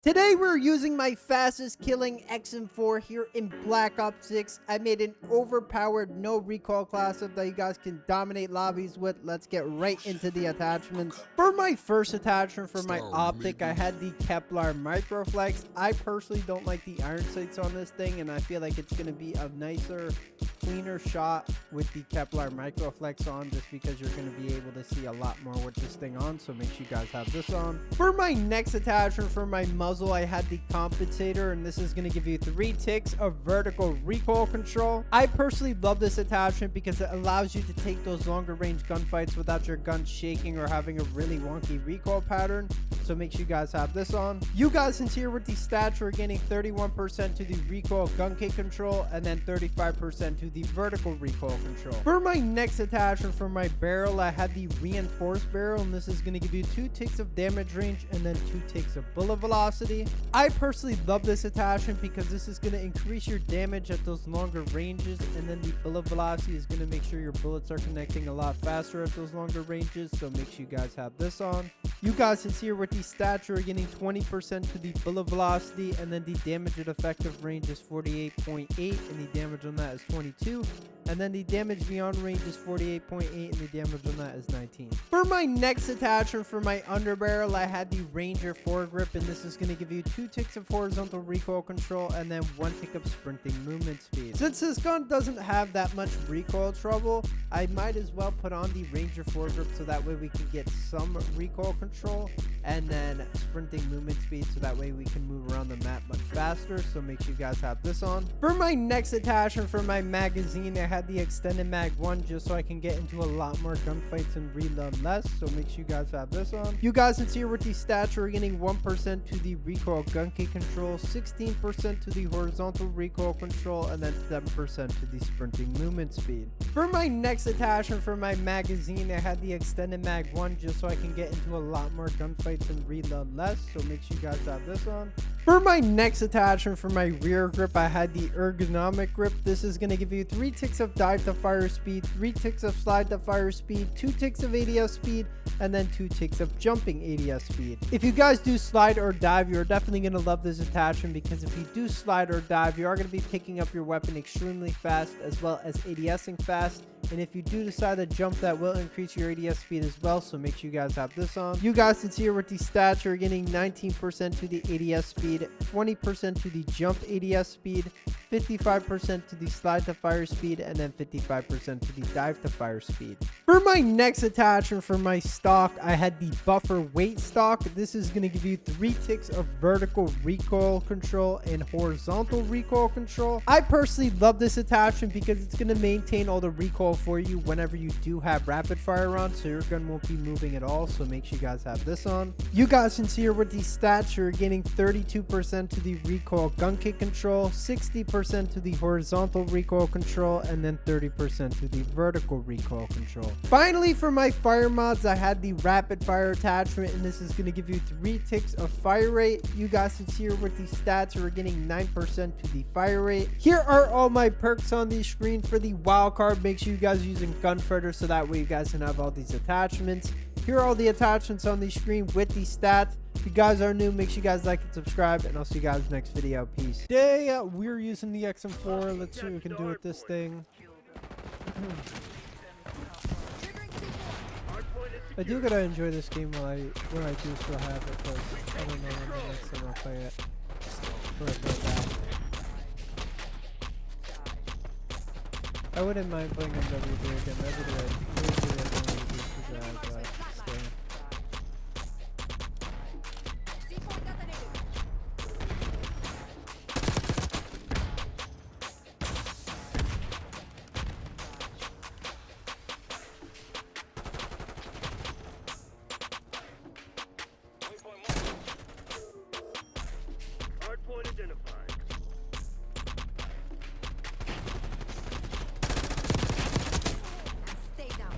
Today we're using my fastest killing XM4 here in Black Ops 6. I made an overpowered no recoil class up that you guys can dominate lobbies with. Let's get right into the attachments. For my first attachment for my optic, I had the Kevlar Microflex. I personally don't like the iron sights on this thing, and I feel like it's going to be a nicer, cleaner shot with the Kevlar Microflex on, just because you're going to be able to see a lot more with this thing on, so make sure you guys have this on. For my next attachment for my muzzle, I had the compensator, and this is going to give you 3 ticks of vertical recoil control. I personally love this attachment because it allows you to take those longer range gunfights without your gun shaking or having a really wonky recoil pattern, so make sure you guys have this on. You guys in here with the stats are getting 31% to the recoil gun kick control and then 35% to the vertical recoil control. For my next attachment for my barrel, I had the reinforced barrel, and this is going to give you 2 ticks of damage range and then 2 ticks of bullet velocity. I personally love this attachment because this is going to increase your damage at those longer ranges, and then the bullet velocity is going to make sure your bullets are connecting a lot faster at those longer ranges, so make sure you guys have this on. You guys in here with the stats are getting 20% to the bullet velocity, and then the damage at effective range is 48.8, and the damage on that is 22. And then the damage beyond range is 48.8, and the damage on that is 19. For my next attachment for my underbarrel, I had the Ranger foregrip, and this is going to give you 2 ticks of horizontal recoil control and then 1 tick of sprinting movement speed. Since this gun doesn't have that much recoil trouble, I might as well put on the Ranger foregrip so that way we can get some recoil control and then sprinting movement speed, so that way we can move around the map much faster, so make sure you guys have this on. For my next attachment for my magazine, I had the extended mag 1 just so I can get into a lot more gunfights and reload less, so make sure you guys have this on. You guys in here with the stats are getting 1% to the recoil gun kick control, 16% to the horizontal recoil control, and then 7% to the sprinting movement speed. For my next attachment for my magazine, I had the extended mag 1 just so I can get into a lot more gunfights and reload less, so make sure you guys have this on. For my next attachment for my rear grip, I had the ergonomic grip. This is going to give you 3 ticks of dive to fire speed, 3 ticks of slide to fire speed, 2 ticks of ADS speed, and then 2 ticks of jumping ADS speed. If you guys do slide or dive, you're definitely going to love this attachment, because if you do slide or dive, you are going to be picking up your weapon extremely fast as well as ADSing fast. And if you do decide to jump, that will increase your ADS speed as well, so make sure you guys have this on. You guys in here with the stats are getting 19% to the ADS speed, 20% to the jump ADS speed, 55% to the slide to fire speed, and then 55% to the dive to fire speed. For my next attachment for my stock, I had the buffer weight stock. This is going to give you 3 ticks of vertical recoil control and horizontal recoil control. I personally love this attachment because it's going to maintain all the recoil for you whenever you do have rapid fire on, so your gun won't be moving at all, so make sure you guys have this on. You guys in here with the stats, you're getting 32% to the recoil gun kick control, 60% to the horizontal recoil control, and then 30% to the vertical recoil control. Finally, for my fire mods, I had the rapid fire attachment, and this is going to give you 3 ticks of fire rate. You guys in here with the stats are getting 9% to the fire rate. Here are all my perks on the screen. For the wild card, make sure you guys using Gunfighter, so that way you guys can have all these attachments. Here are all the attachments on the screen with the stats. If you guys are new, make sure you guys like and subscribe, and I'll see you guys next video. Peace. Today we're using the XM4. Let's see what we can do with this thing. I do gotta enjoy this game when I do still have it, because I don't know when the next time I'll play it. Before I go back. I wouldn't mind playing on WD again. I don't really do that, but still. Hardpoint identified. Stay down.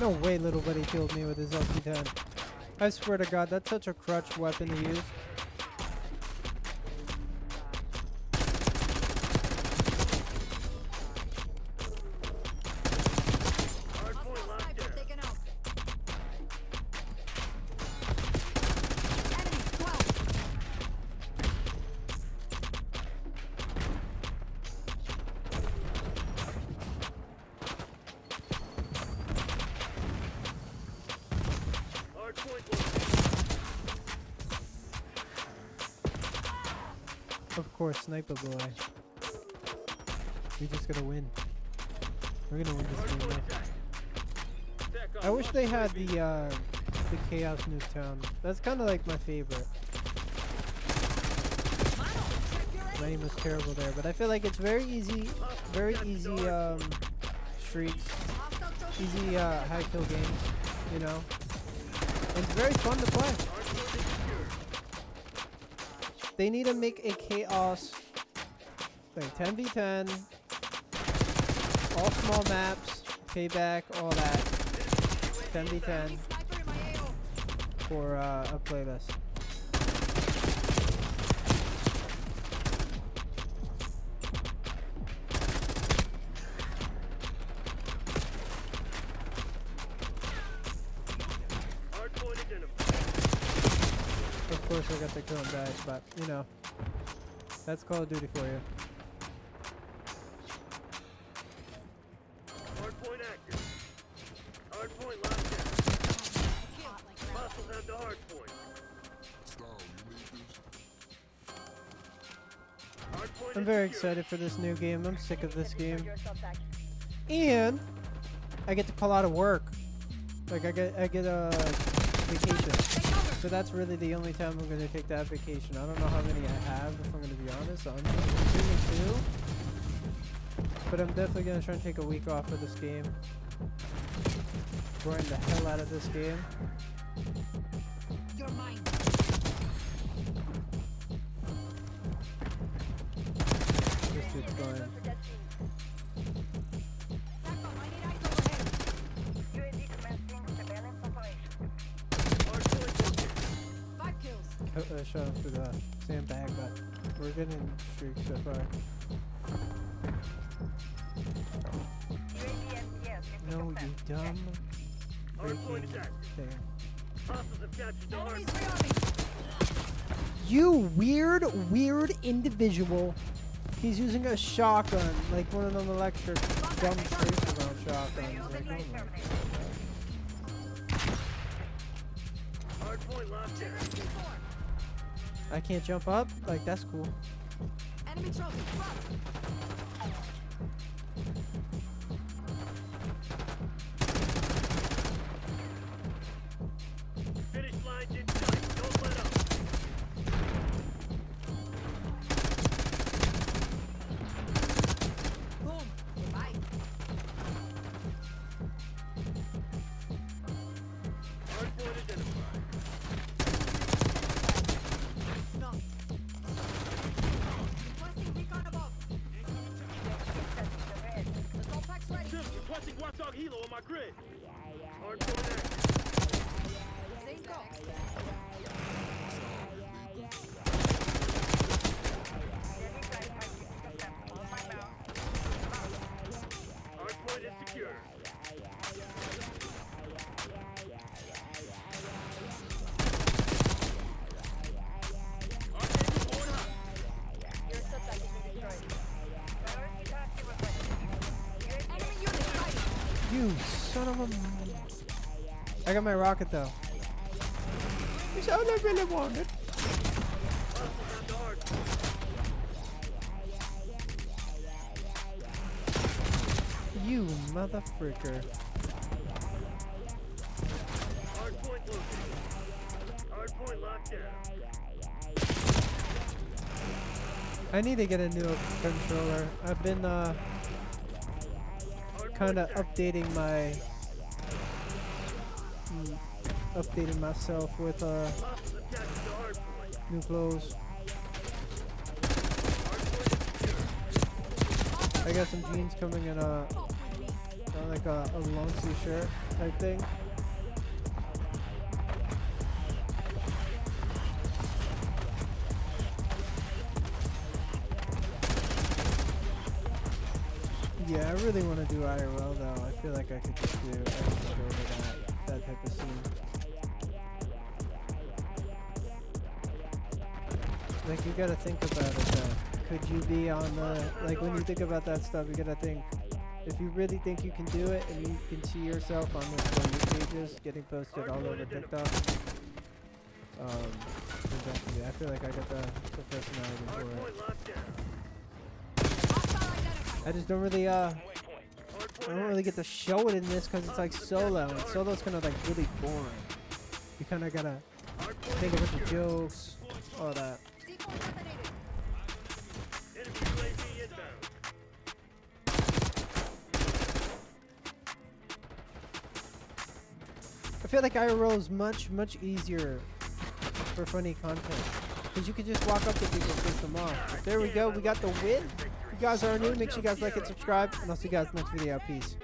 No way little buddy killed me with his LP10. I swear to God, that's such a crutch weapon to use. Of course, Sniper Boy. We just gotta win. We're gonna win this game. I wish they had the Chaos Nuketown. That's kind of like my favorite. My aim was terrible there, but I feel like it's very easy streaks, easy high kill games. You know, it's very fun to play. They need to make a chaos, like 10v10, all small maps, payback, all that, 10v10 for a playlist. Of course I got the kill and dice, but you know, that's Call of Duty for you. Hardpoint active. Hardpoint locked down. Hostiles have the hardpoint. I'm very excited for this new game. I'm sick of this game. And I get to call out of work. Like I get a vacation. So that's really the only time I'm going to take that vacation. I don't know how many I have, if I'm going to be honest. I'm assuming 2. But I'm definitely going to try and take a week off for this game. Grind the hell out of this game. You're mine. This dude's going. I shot him through the sandbag, but we're getting streaks so far. No, you dumb freaking thing. You weird individual. He's using a shotgun, like one of them electric dumb tracer round shotguns. Like, oh my God. I can't jump up? Like, that's cool. Enemy trophy. Finish lines in sight. Don't let up. Boom. Bye. Hardpoint identified. Snuffed. Requesting recon above. Assault packs ready. Tim, requesting watchdog helo on my grid. Hardpoint active. Same go. Hardpoint is secure. Enemy unit sighted. You son of a... I got my rocket though. It's all I really wanted. You mother fricker. Hardpoint located. Hardpoint locked down. I need to get a new controller. I've been kind of updating my updating myself with new clothes. I got some jeans coming in Not like a long sleeve shirt type thing. Yeah, I really want to do IRL though. I feel like I could just do everything over that type of scene. Like, you gotta think about it though. Could you be on the, like, when you think about that stuff, you gotta think, if you really think you can do it and you can see yourself on the For You pages getting posted all over TikTok, then definitely, I feel like I got the personality for it. Hardpoint locked down. Hostile identified. I just don't really, I don't really get to show it in this because it's like solo, and solo's kind of like really boring. You kind of gotta think of a bunch of jokes, all that. C4 detonated. Enemy UAV inbound. I feel like IRL is much easier for funny content because you can just walk up to people and piss them off. But there we go, we got the win. If you guys are new, make sure you guys like and subscribe, and I'll see you guys next video. Peace.